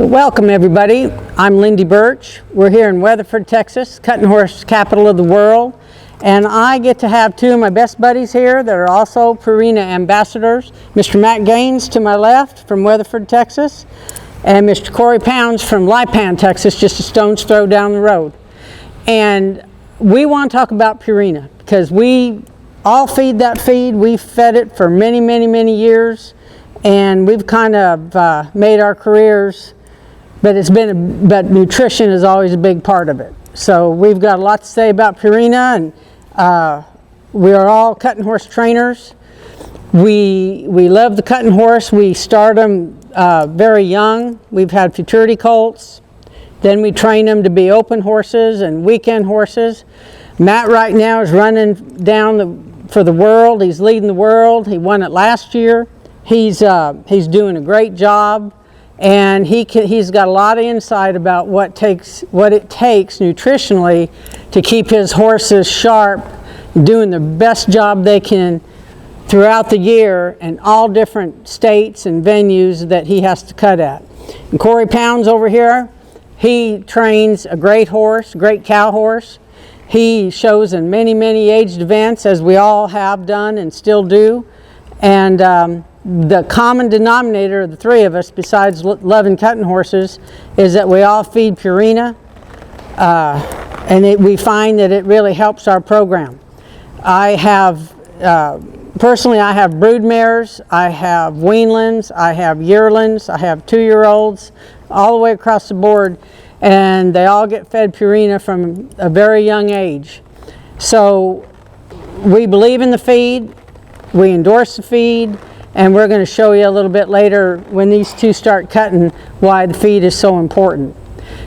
So welcome everybody. I'm Lindy Burch. We're here in Weatherford, Texas, cutting horse capital of the world. And I get to have two of my best buddies here that are also Purina Ambassadors. Mr. Matt Gaines to my left from Weatherford, Texas, and Mr. Kory Pounds from Lipan, Texas, just a stone's throw down the road. And we want to talk about Purina because we all feed that feed. We've fed it for many, many, many years, and we've kind of made our careers. But nutrition is always a big part of it. So we've got a lot to say about Purina, and we are all cutting horse trainers. We love the cutting horse. We start them very young. We've had futurity colts. Then we train them to be open horses and weekend horses. Matt right now is running down for the world. He's leading the world. He won it last year. He's doing a great job. And he's got a lot of insight about what it takes nutritionally to keep his horses sharp, doing the best job they can throughout the year in all different states and venues that he has to cut at. And Kory Pounds over here, he trains a great horse, great cow horse. He shows in many, many aged events, as we all have done and still do. And the common denominator of the three of us, besides loving cutting horses, is that we all feed Purina, and we find that it really helps our program. I have, personally, I have brood mares, I have weanlings, I have yearlings, I have 2-year-olds, all the way across the board, and they all get fed Purina from a very young age. So we believe in the feed, we endorse the feed, and we're going to show you a little bit later when these two start cutting why the feed is so important.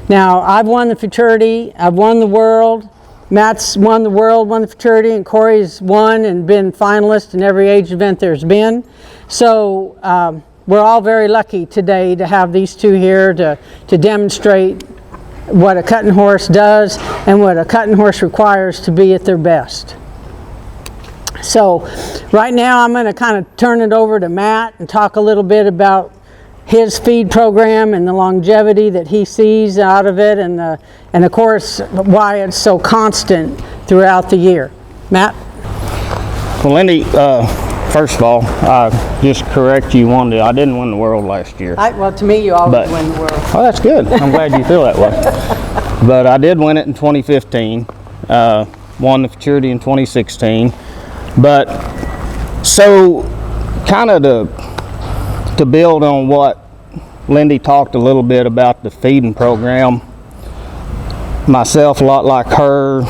Now, I've won the futurity, I've won the world, Matt's won the world, won the futurity, and Kory's won and been finalist in every age event there's been. So we're all very lucky today to have these two here to demonstrate what a cutting horse does and what a cutting horse requires to be at their best. So right now I'm going to kind of turn it over to Matt and talk a little bit about his feed program and the longevity that he sees out of it, and of course why it's so constant throughout the year. Matt? Well, Lindy, first of all, I just correct you one day. I didn't win the world last year. Well, to me you always win the world. Oh, that's good. I'm glad you feel that way. But I did win it in 2015, won the futurity in 2016. But so kind of to build on what Lindy talked a little bit about the feeding program, myself a lot like her,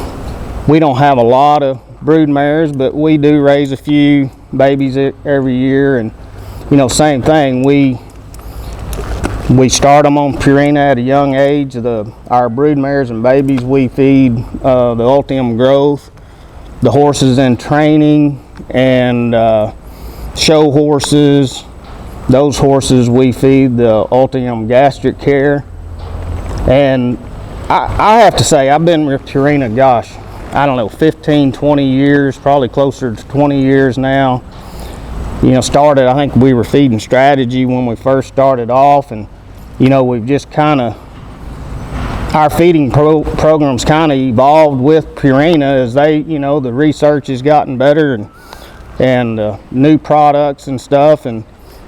we don't have a lot of brood mares, but we do raise a few babies every year. And you know, same thing, we start them on Purina at a young age. Our brood mares and babies, we feed the Ultium growth. The horses in training and show horses, those horses we feed the Ultium gastric care. And I have to say, I've been with Purina, gosh, I don't know, 15, 20 years, probably closer to 20 years now. You know, I think we were feeding Strategy when we first started off, and you know, we've just kind of, our feeding programs kind of evolved with Purina as they, you know, the research has gotten better and new products and stuff, and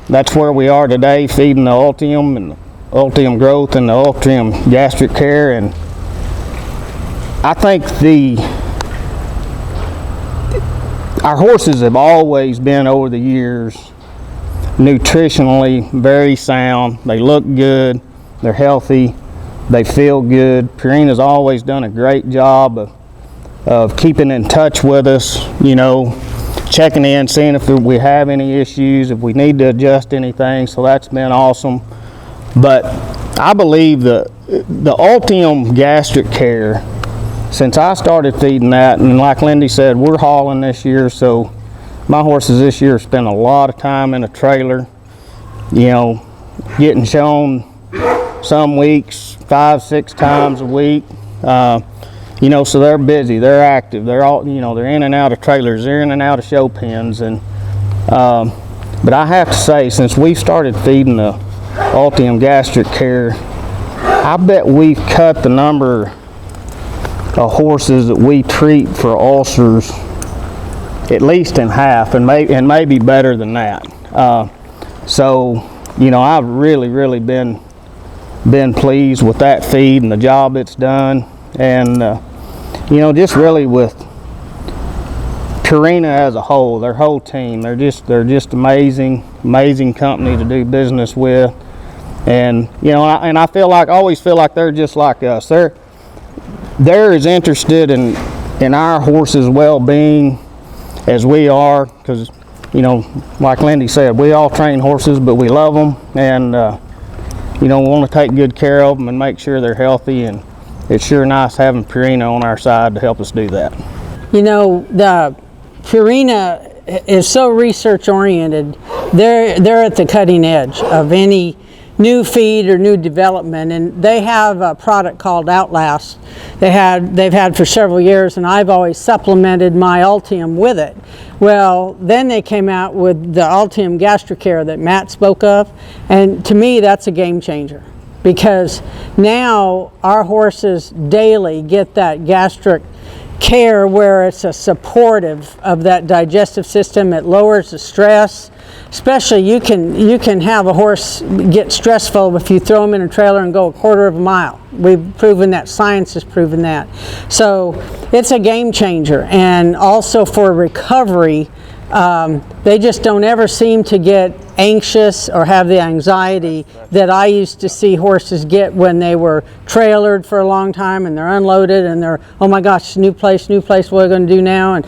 that's where we are today, feeding the Ultium and the Ultium growth and the Ultium gastric care. And I think our horses have always been, over the years, nutritionally very sound. They look good, they're healthy, they feel good. Purina's always done a great job of keeping in touch with us, you know, checking in, seeing if we have any issues, if we need to adjust anything, so that's been awesome. But I believe the Ultium gastric care, since I started feeding that, and like Lindy said, we're hauling this year, so my horses this year spend a lot of time in a trailer, you know, getting shown some weeks 5-6 times a week, you know, so they're busy, they're active, they're all, you know, they're in and out of trailers, they're in and out of show pens. And but I have to say, since we started feeding the Ultium Gastric Care, I bet we've cut the number of horses that we treat for ulcers at least in half, and maybe better than that. So, you know, I've really been pleased with that feed and the job it's done, and you know, just really with Purina as a whole, their whole team, they're just amazing company to do business with. And you know, I always feel like they're just like us. They're as interested in our horses' well-being as we are, because, you know, like Lindy said, we all train horses, but we love them, and you know, we want to take good care of them and make sure they're healthy. And it's sure nice having Purina on our side to help us do that. You know, the Purina is so research oriented. They're at the cutting edge of any new feed or new development, and they have a product called Outlast they've had for several years, and I've always supplemented my Ultium with it. Well, then they came out with the Ultium Gastric Care that Matt spoke of, and to me that's a game changer, because now our horses daily get that gastric care where it's a supportive of that digestive system. It lowers the stress. Especially you can have a horse get stressful if you throw them in a trailer and go a quarter of a mile. We've proven that, science has proven that. So it's a game changer. And also for recovery, they just don't ever seem to get anxious or have the anxiety that I used to see horses get when they were trailered for a long time and they're unloaded and they're, oh my gosh, new place, what are we going to do now? And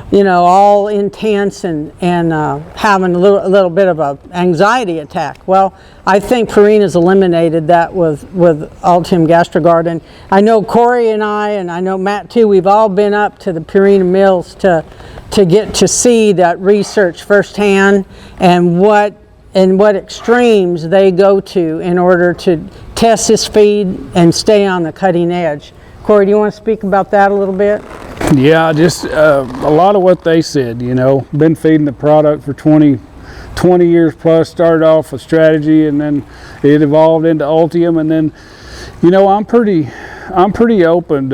you know, all intense and having a little bit of a anxiety attack. Well, I think Purina's eliminated that with Ultium GastroGuard. And I know Kory and I know Matt too, we've all been up to the Purina mills to get to see that research firsthand and what extremes they go to in order to test this feed and stay on the cutting edge. Kory, do you want to speak about that a little bit? Yeah, just a lot of what they said, you know, been feeding the product for 20 years plus, started off with strategy and then it evolved into Ultium, and then, you know, I'm pretty open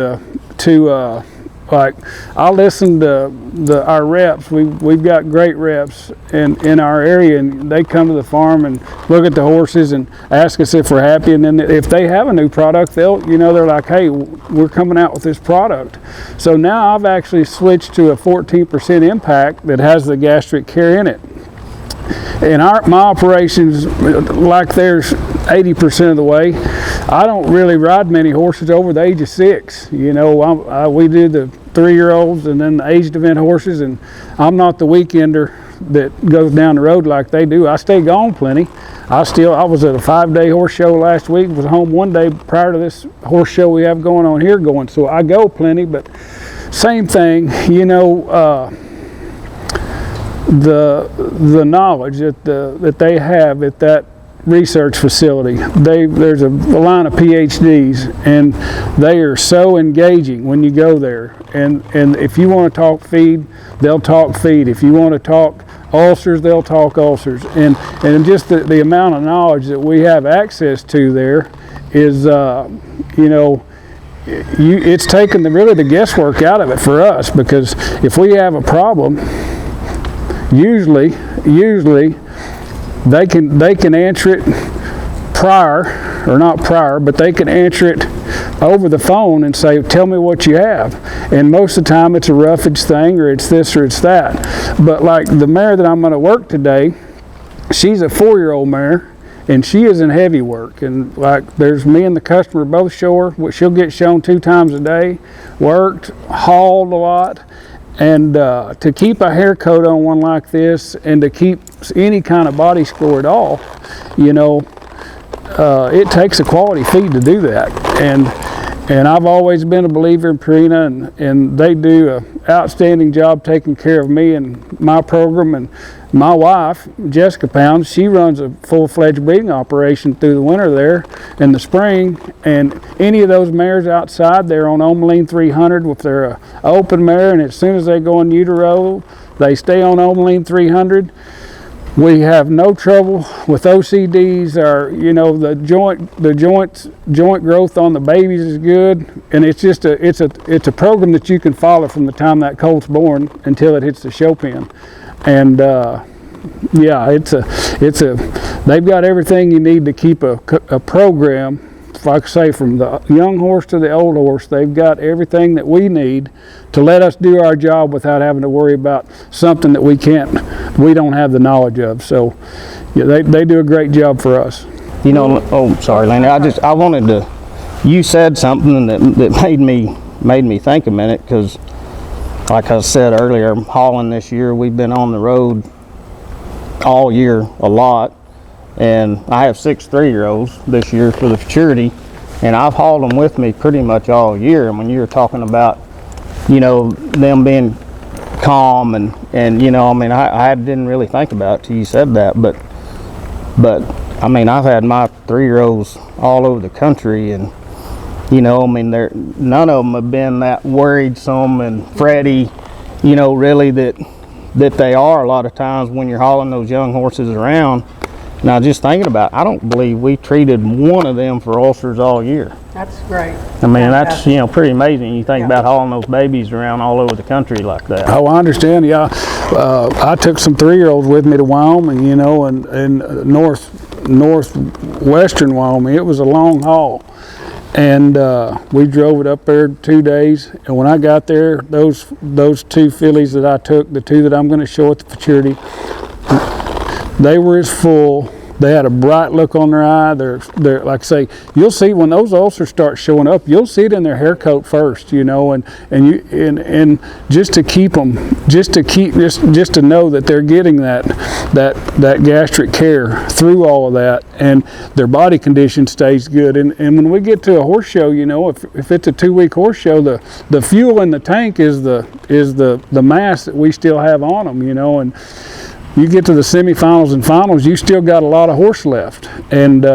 to like, I'll listen to our reps. We've got great reps in our area, and they come to the farm and look at the horses and ask us if we're happy. And then if they have a new product, they're like, hey, we're coming out with this product. So now I've actually switched to a 14% impact that has the gastric care in it. In my operations, like theirs 80% of the way, I don't really ride many horses over the age of 6. You know, we do the 3-year-olds and then the aged event horses, and I'm not the weekender that goes down the road like they do. I stay gone plenty. I was at a 5-day horse show last week, was home 1 day prior to this horse show we have going on here going, so I go plenty. But same thing, you know, the knowledge that they have at that research facility. There's a line of PhDs, and they are so engaging when you go there. And if you want to talk feed, they'll talk feed. If you want to talk ulcers, they'll talk ulcers. And just the amount of knowledge that we have access to there is, you know, it's taken really the guesswork out of it for us, because if we have a problem, usually they can answer it but they can answer it over the phone and say, tell me what you have. And most of the time it's a roughage thing, or it's this or it's that. But like the mare that I'm going to work today, she's a 4-year-old mare, and she is in heavy work. And like, there's me and the customer both show her. She'll get shown 2 times a day, worked, hauled a lot. And to keep a hair coat on one like this, and to keep any kind of body score at all, you know, it takes a quality feed to do that. And I've always been a believer in Purina, and they do an outstanding job taking care of me and my program. And my wife, Jessica Pounds, she runs a full-fledged breeding operation through the winter there in the spring. And any of those mares outside, they're on Omeline 300 if they're an open mare, and as soon as they go in utero, they stay on Omeline 300. We have no trouble with OCDs, or the joint growth on the babies is good, and it's just it's a program that you can follow from the time that colt's born until it hits the show pen. And yeah, they've got everything you need to keep a program. Like I say, from the young horse to the old horse, they've got everything that we need to let us do our job without having to worry about something that we don't have the knowledge of. So yeah, they do a great job for us. Oh, sorry, Lindy. I wanted to, you said something that made me think a minute, because like I said earlier, hauling this year, we've been on the road all year a lot. And I have 6 3-year-olds this year for the futurity, and I've hauled them with me pretty much all year. And when you were talking about, them being calm and I didn't really think about it till you said that, but I mean, I've had my 3-year-olds all over the country, and none of them have been that worrisome and fretty, really that they are a lot of times when you're hauling those young horses around. Now, just thinking about it, I don't believe we treated one of them for ulcers all year. That's great. I mean, that's, pretty amazing. You think about hauling those babies around all over the country like that. Oh, I understand. Yeah. I took some 3-year-olds with me to Wyoming, and northwestern Wyoming. It was a long haul. And we drove it up there 2 days. And when I got there, those 2 fillies that I took, the 2 that I'm going to show at the futurity, they were as full. They had a bright look on their eye. They're like I say, you'll see when those ulcers start showing up, you'll see it in their hair coat first, and just to keep them, just to know that they're getting that gastric care through all of that, and their body condition stays good. And when we get to a horse show, if it's a 2-week horse show, the fuel in the tank is the mass that we still have on them, and you get to the semifinals and finals, you still got a lot of horse left, and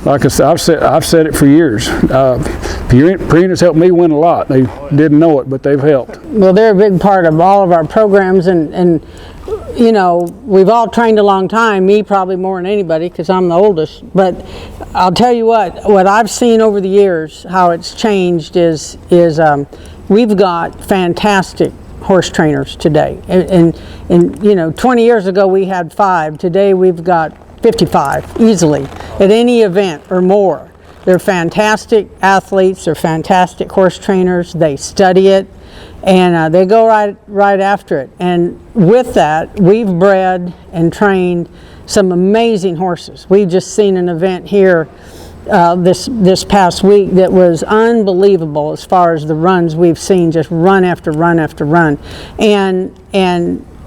like I said, I've said it for years. Purina's helped me win a lot. They didn't know it, but they've helped. Well, they're a big part of all of our programs, and we've all trained a long time. Me probably more than anybody, because I'm the oldest. But I'll tell you what I've seen over the years, how it's changed is we've got fantastic horse trainers today, and 20 years ago we had 5. Today we've got 55 easily at any event or more. They're fantastic athletes. They're fantastic horse trainers. They study it, and they go right after it. And with that, we've bred and trained some amazing horses. We've just seen an event here this past week that was unbelievable as far as the runs we've seen, just run after run after run, and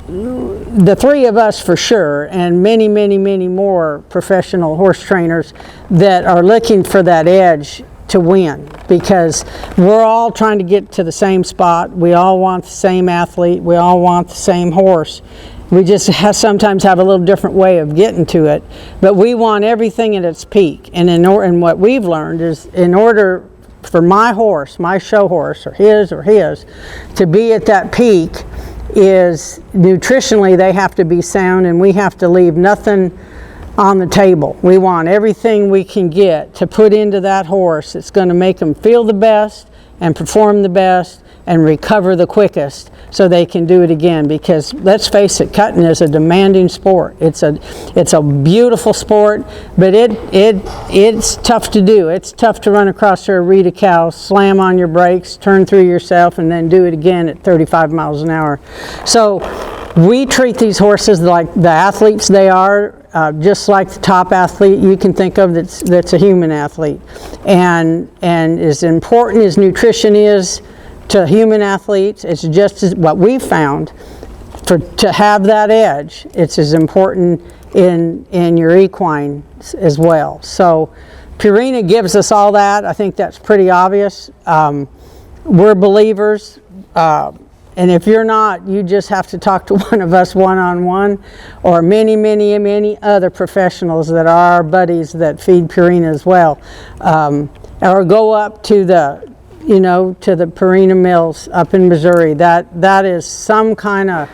the 3 of us for sure, and many more professional horse trainers that are looking for that edge to win, because we're all trying to get to the same spot. We all want the same athlete. We all want the same horse. We just sometimes have a little different way of getting to it, but we want everything at its peak. And what we've learned is, in order for my horse, my show horse, or his, to be at that peak, is nutritionally they have to be sound, and we have to leave nothing on the table. We want everything we can get to put into that horse that's going to make them feel the best and perform the best and recover the quickest, so they can do it again. Because let's face it, cutting is a demanding sport. It's a beautiful sport, but it's tough to do. It's tough to run across there, read a cow, slam on your brakes, turn through yourself, and then do it again at 35 miles an hour. So we treat these horses like the athletes they are, just like the top athlete you can think of that's a human athlete. And as important as nutrition is to human athletes, it's just as what we've found, to have that edge, it's as important in your equine as well. So Purina gives us all that. I think that's pretty obvious. We're believers, and if you're not, you just have to talk to one of us one-on-one, or many other professionals that are our buddies that feed Purina as well, or go up to the to the Purina mills up in Missouri. That is some kind of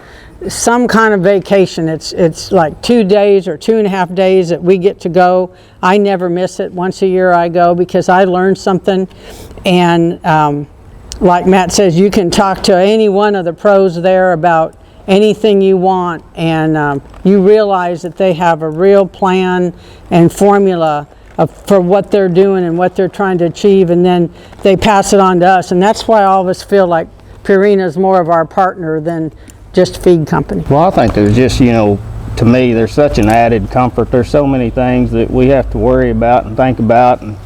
some kind of vacation. It's like 2 days or 2.5 days that we get to go. I never miss it. Once a year I go because I learned something. And like Matt says, you can talk to any one of the pros there about anything you want, and you realize that they have a real plan and formula for what they're doing and what they're trying to achieve, and then they pass it on to us. And that's why all of us feel like Purina is more of our partner than just a feed company. Well, I think there's just, to me, there's such an added comfort. There's so many things that we have to worry about and think about, and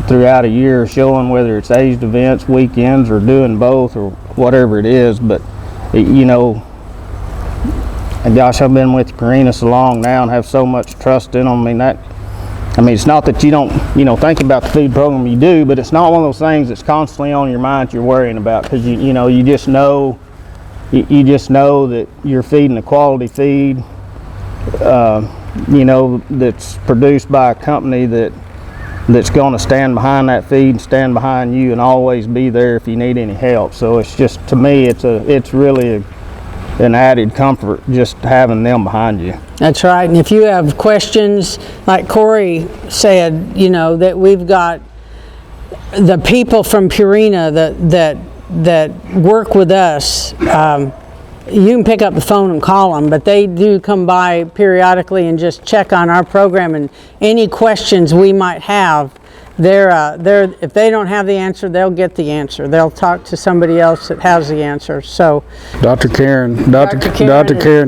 throughout a year, showing whether it's aged events, weekends, or doing both, or whatever it is. But and gosh, I've been with Purina so long now and have so much trust in them. It's not that you don't think about the food program, you do, but it's not one of those things that's constantly on your mind that you're worrying about, because you just know that you're feeding a quality feed, that's produced by a company that's going to stand behind that feed and stand behind you and always be there if you need any help. So it's just, to me, it's really an added comfort just having them behind you. That's right. And if you have questions, like Kory said, that we've got the people from Purina that work with us. You can pick up the phone and call them, but they do come by periodically and just check on our program, and any questions we might have, if they don't have the answer, they'll get the answer. They'll talk to somebody else that has the answer. So Dr. Karen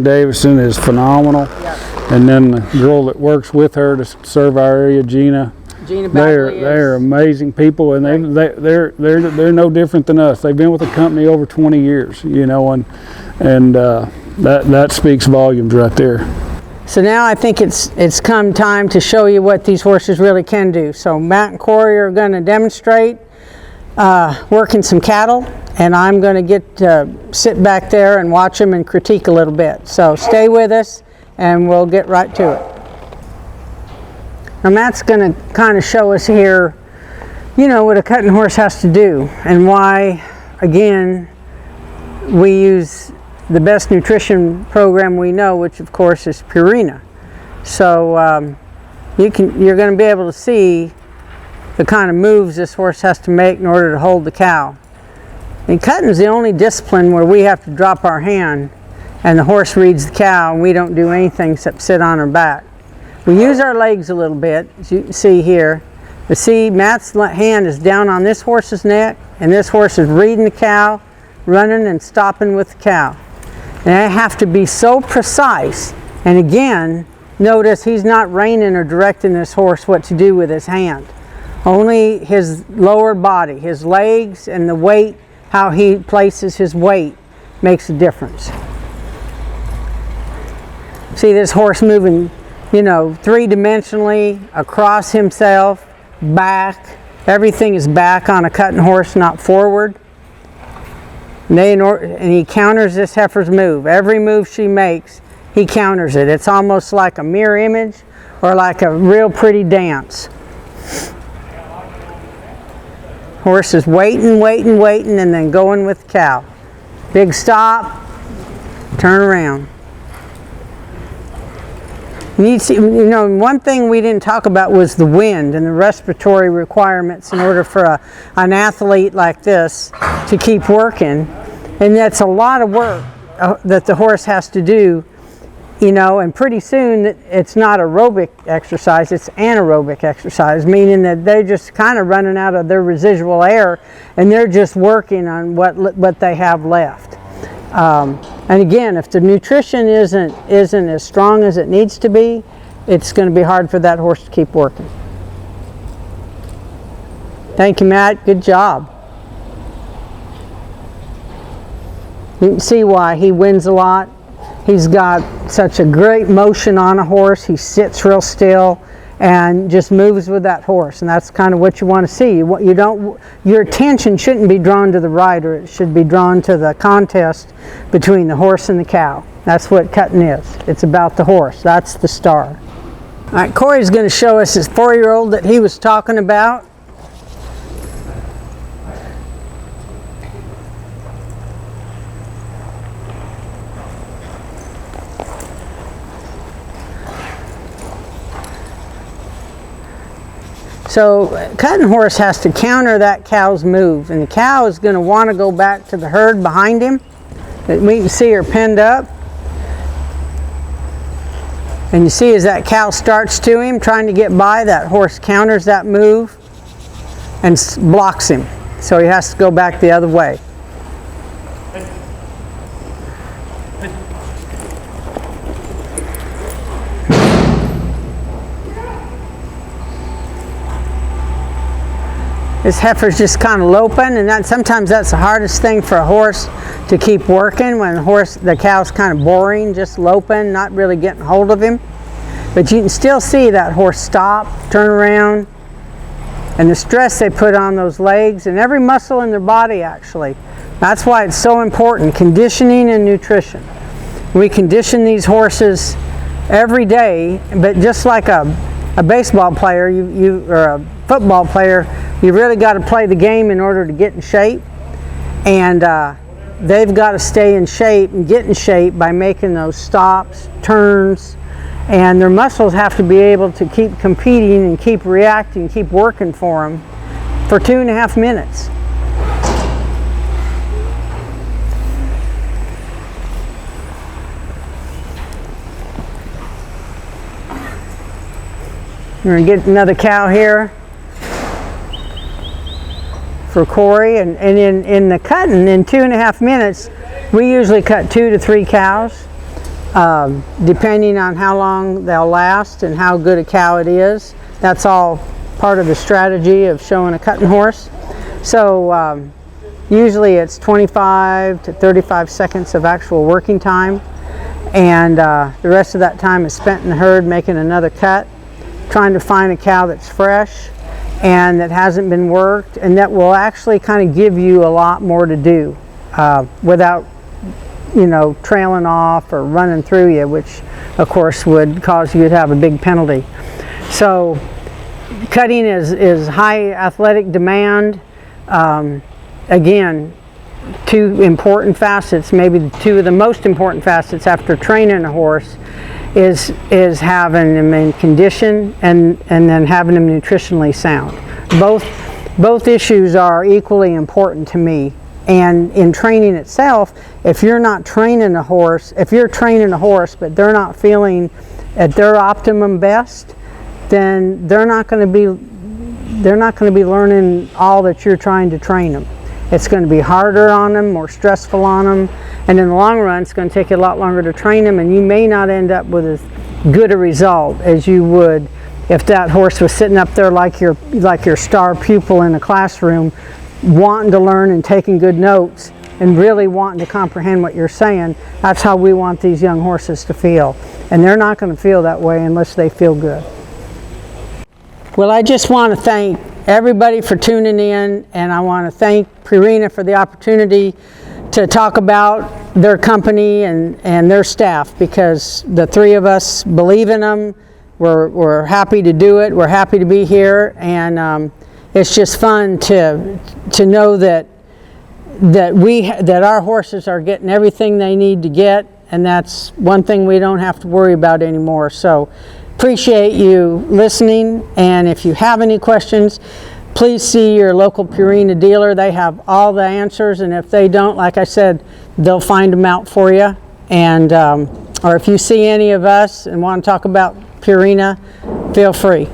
Davison is phenomenal. Yep. And then the girl that works with her to serve our area, Gina. They're amazing people, and they're no different than us. They've been with the company over 20 years, and that speaks volumes right there. So now I think it's come time to show you what these horses really can do. So Matt and Kory are going to demonstrate working some cattle, and I'm going to get to sit back there and watch them and critique a little bit. So stay with us, and we'll get right to it. Now Matt's going to kind of show us here, what a cutting horse has to do, and why, again, we use the best nutrition program we know, which of course is Purina. So you're going to be able to see the kind of moves this horse has to make in order to hold the cow. And cutting is the only discipline where we have to drop our hand and the horse reads the cow, and we don't do anything except sit on her back. We use our legs a little bit, as you can see here. But see, Matt's hand is down on this horse's neck, and this horse is reading the cow, running and stopping with the cow. And I have to be so precise. And again, notice he's not reining or directing this horse what to do with his hand. Only his lower body, his legs, and the weight, how he places his weight, makes a difference. See this horse moving, three-dimensionally across himself, back. Everything is back on a cutting horse, not forward. And he counters this heifer's move. Every move she makes, he counters it. It's almost like a mirror image or like a real pretty dance. Horse is waiting, and then going with the cow. Big stop, turn around. One thing we didn't talk about was the wind and the respiratory requirements in order for an athlete like this to keep working. And that's a lot of work that the horse has to do, and pretty soon it's not aerobic exercise, it's anaerobic exercise, meaning that they're just kind of running out of their residual air, and they're just working on what they have left. And again, if the nutrition isn't as strong as it needs to be, it's going to be hard for that horse to keep working. Thank you, Matt. Good job. You can see why he wins a lot. He's got such a great motion on a horse. He sits real still and just moves with that horse, and that's kind of what you want to see. Your attention shouldn't be drawn to the rider. It should be drawn to the contest between the horse and the cow. That's what cutting is. It's about the horse. That's the star. All right, Kory's going to show us his 4-year-old that he was talking about. So cutting horse has to counter that cow's move, and the cow is going to want to go back to the herd behind him. We can see her pinned up. And you see as that cow starts to him, trying to get by, that horse counters that move and blocks him. So he has to go back the other way. This heifer's just kind of loping, and sometimes that's the hardest thing for a horse to keep working, when the cow's kind of boring, just loping, not really getting hold of him. But you can still see that horse stop, turn around, and the stress they put on those legs and every muscle in their body, actually. That's why it's so important, conditioning and nutrition. We condition these horses every day, but just like a baseball player or a football player, you really got to play the game in order to get in shape, and they've got to stay in shape and get in shape by making those stops, turns, and their muscles have to be able to keep competing and keep reacting, keep working for them for 2.5 minutes. We're going to get another cow here for Kory, and in the cutting, in 2.5 minutes, we usually cut 2 to 3 cows, depending on how long they'll last and how good a cow it is. That's all part of the strategy of showing a cutting horse. So usually it's 25 to 35 seconds of actual working time, and the rest of that time is spent in the herd making another cut, trying to find a cow that's fresh and that hasn't been worked, and that will actually kind of give you a lot more to do without, trailing off or running through you, which of course would cause you to have a big penalty. So cutting is high athletic demand. Again, 2 important facets, maybe 2 of the most important facets after training a horse, is having them in condition and then having them nutritionally sound. Both issues are equally important to me. And in training itself, if you're not training a horse, if you're training a horse but they're not feeling at their optimum best, then they're not going to be learning all that you're trying to train them. It's going to be harder on them, more stressful on them, and in the long run it's going to take you a lot longer to train them, and you may not end up with as good a result as you would if that horse was sitting up there like your star pupil in a classroom, wanting to learn and taking good notes and really wanting to comprehend what you're saying. That's how we want these young horses to feel, and they're not going to feel that way unless they feel good. Well, I just want to thank everybody for tuning in, and I want to thank Purina for the opportunity to talk about their company and their staff, because the 3 of us believe in them. We're happy to do it. We're happy to be here, and it's just fun to know that our horses are getting everything they need to get, and that's one thing we don't have to worry about anymore. So appreciate you listening, and if you have any questions, please see your local Purina dealer. They have all the answers, and if they don't, like I said, they'll find them out for you. And or if you see any of us and want to talk about Purina, feel free.